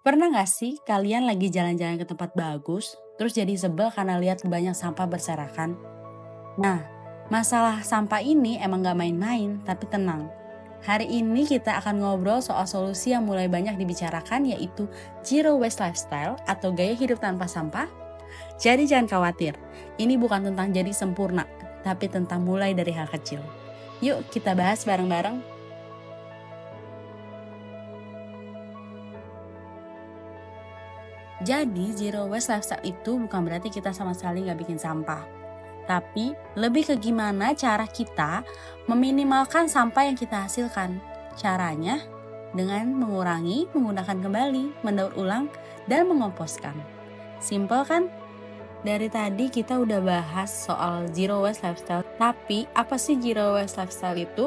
Pernah nggak sih kalian lagi jalan-jalan ke tempat bagus, terus jadi sebel karena lihat banyak sampah berserakan? Nah, masalah sampah ini emang nggak main-main, tapi tenang. Hari ini kita akan ngobrol soal solusi yang mulai banyak dibicarakan, yaitu Zero Waste Lifestyle atau gaya hidup tanpa sampah. Jadi jangan khawatir, ini bukan tentang jadi sempurna, tapi tentang mulai dari hal kecil. Yuk kita bahas bareng-bareng. Jadi Zero Waste Lifestyle itu bukan berarti kita sama sekali nggak bikin sampah. Tapi lebih ke gimana cara kita meminimalkan sampah yang kita hasilkan. Caranya dengan mengurangi, menggunakan kembali, mendaur ulang, dan mengomposkan. Simple kan? Dari tadi kita udah bahas soal Zero Waste Lifestyle. Tapi apa sih Zero Waste Lifestyle itu?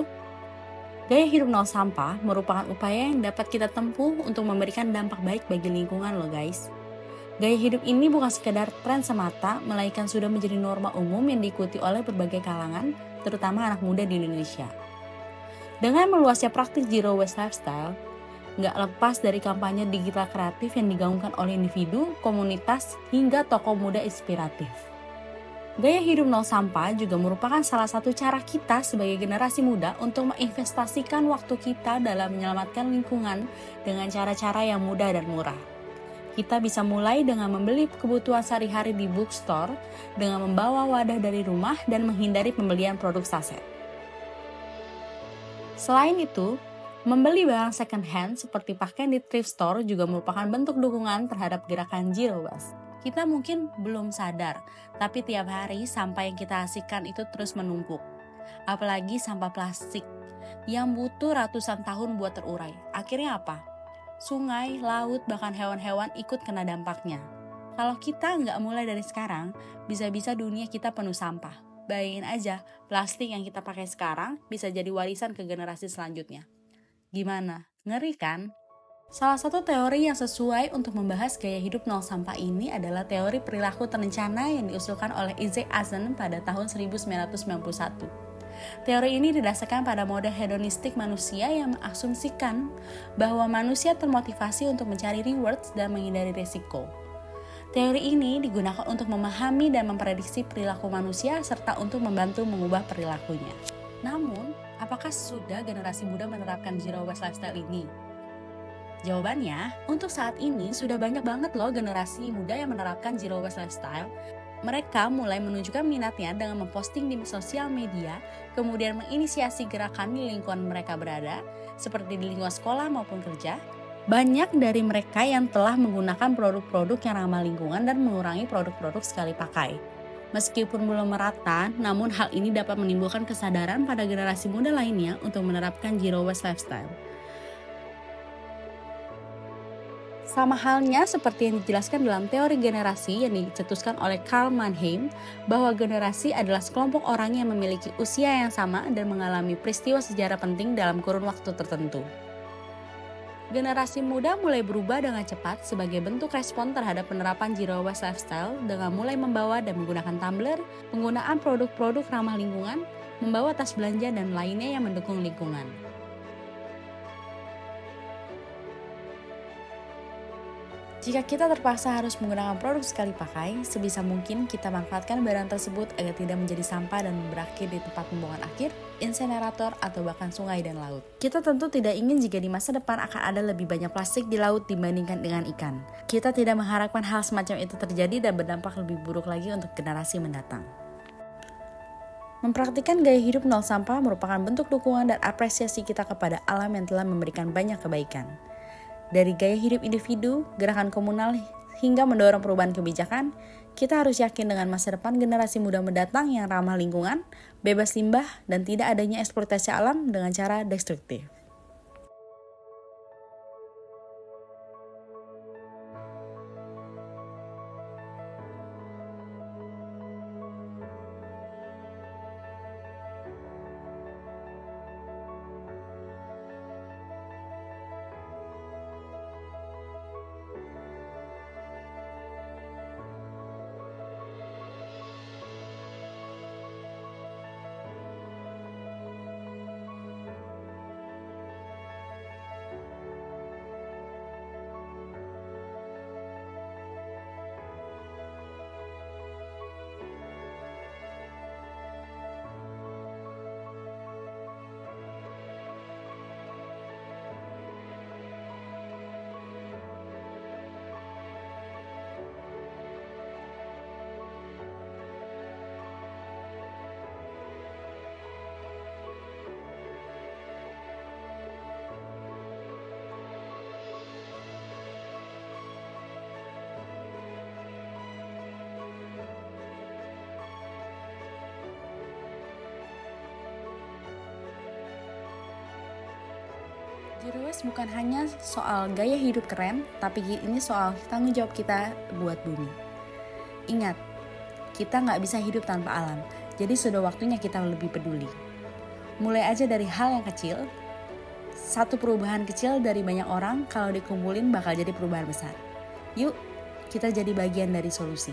Gaya hidup nol sampah merupakan upaya yang dapat kita tempuh untuk memberikan dampak baik bagi lingkungan loh guys. Gaya hidup ini bukan sekedar tren semata, melainkan sudah menjadi norma umum yang diikuti oleh berbagai kalangan, terutama anak muda di Indonesia. Dengan meluasnya praktik Zero Waste Lifestyle, nggak lepas dari kampanye digital kreatif yang digaungkan oleh individu, komunitas, hingga tokoh muda inspiratif. Gaya hidup nol sampah juga merupakan salah satu cara kita sebagai generasi muda untuk menginvestasikan waktu kita dalam menyelamatkan lingkungan dengan cara-cara yang mudah dan murah. Kita bisa mulai dengan membeli kebutuhan sehari-hari di bookstore, dengan membawa wadah dari rumah dan menghindari pembelian produk saset. Selain itu, membeli barang second hand seperti pakaian di thrift store juga merupakan bentuk dukungan terhadap gerakan Zero Waste. Kita mungkin belum sadar, tapi tiap hari sampah yang kita hasilkan itu terus menumpuk. Apalagi sampah plastik yang butuh ratusan tahun buat terurai. Akhirnya apa? Sungai, laut, bahkan hewan-hewan ikut kena dampaknya. Kalau kita nggak mulai dari sekarang, bisa-bisa dunia kita penuh sampah. Bayangin aja, plastik yang kita pakai sekarang bisa jadi warisan ke generasi selanjutnya. Gimana? Ngeri kan? Salah satu teori yang sesuai untuk membahas gaya hidup nol sampah ini adalah teori perilaku terencana yang diusulkan oleh Isaac Asen pada tahun 1991. Teori ini didasarkan pada model hedonistik manusia yang mengasumsikan bahwa manusia termotivasi untuk mencari rewards dan menghindari risiko. Teori ini digunakan untuk memahami dan memprediksi perilaku manusia serta untuk membantu mengubah perilakunya. Namun, apakah sudah generasi muda menerapkan Zero Waste Lifestyle ini? Jawabannya, untuk saat ini sudah banyak banget loh generasi muda yang menerapkan Zero Waste Lifestyle. Mereka mulai menunjukkan minatnya dengan memposting di sosial media, kemudian menginisiasi gerakan di lingkungan mereka berada, seperti di lingkungan sekolah maupun kerja. Banyak dari mereka yang telah menggunakan produk-produk yang ramah lingkungan dan mengurangi produk-produk sekali pakai. Meskipun belum merata, namun hal ini dapat menimbulkan kesadaran pada generasi muda lainnya untuk menerapkan Zero Waste Lifestyle. Sama halnya seperti yang dijelaskan dalam teori generasi yang dicetuskan oleh Karl Mannheim, bahwa generasi adalah sekelompok orang yang memiliki usia yang sama dan mengalami peristiwa sejarah penting dalam kurun waktu tertentu. Generasi muda mulai berubah dengan cepat sebagai bentuk respon terhadap penerapan Zero Waste Lifestyle dengan mulai membawa dan menggunakan tumbler, penggunaan produk-produk ramah lingkungan, membawa tas belanja dan lainnya yang mendukung lingkungan. Jika kita terpaksa harus menggunakan produk sekali pakai, sebisa mungkin kita manfaatkan barang tersebut agar tidak menjadi sampah dan berakhir di tempat pembuangan akhir, insenerator, atau bahkan sungai dan laut. Kita tentu tidak ingin jika di masa depan akan ada lebih banyak plastik di laut dibandingkan dengan ikan. Kita tidak mengharapkan hal semacam itu terjadi dan berdampak lebih buruk lagi untuk generasi mendatang. Mempraktikkan gaya hidup nol sampah merupakan bentuk dukungan dan apresiasi kita kepada alam yang telah memberikan banyak kebaikan. Dari gaya hidup individu, gerakan komunal, hingga mendorong perubahan kebijakan, kita harus yakin dengan masa depan generasi muda mendatang yang ramah lingkungan, bebas limbah, dan tidak adanya eksploitasi alam dengan cara destruktif. Zero waste bukan hanya soal gaya hidup keren, tapi ini soal tanggung jawab kita buat bumi. Ingat, kita nggak bisa hidup tanpa alam, jadi sudah waktunya kita lebih peduli. Mulai aja dari hal yang kecil. Satu perubahan kecil dari banyak orang, kalau dikumpulin bakal jadi perubahan besar. Yuk, kita jadi bagian dari solusi.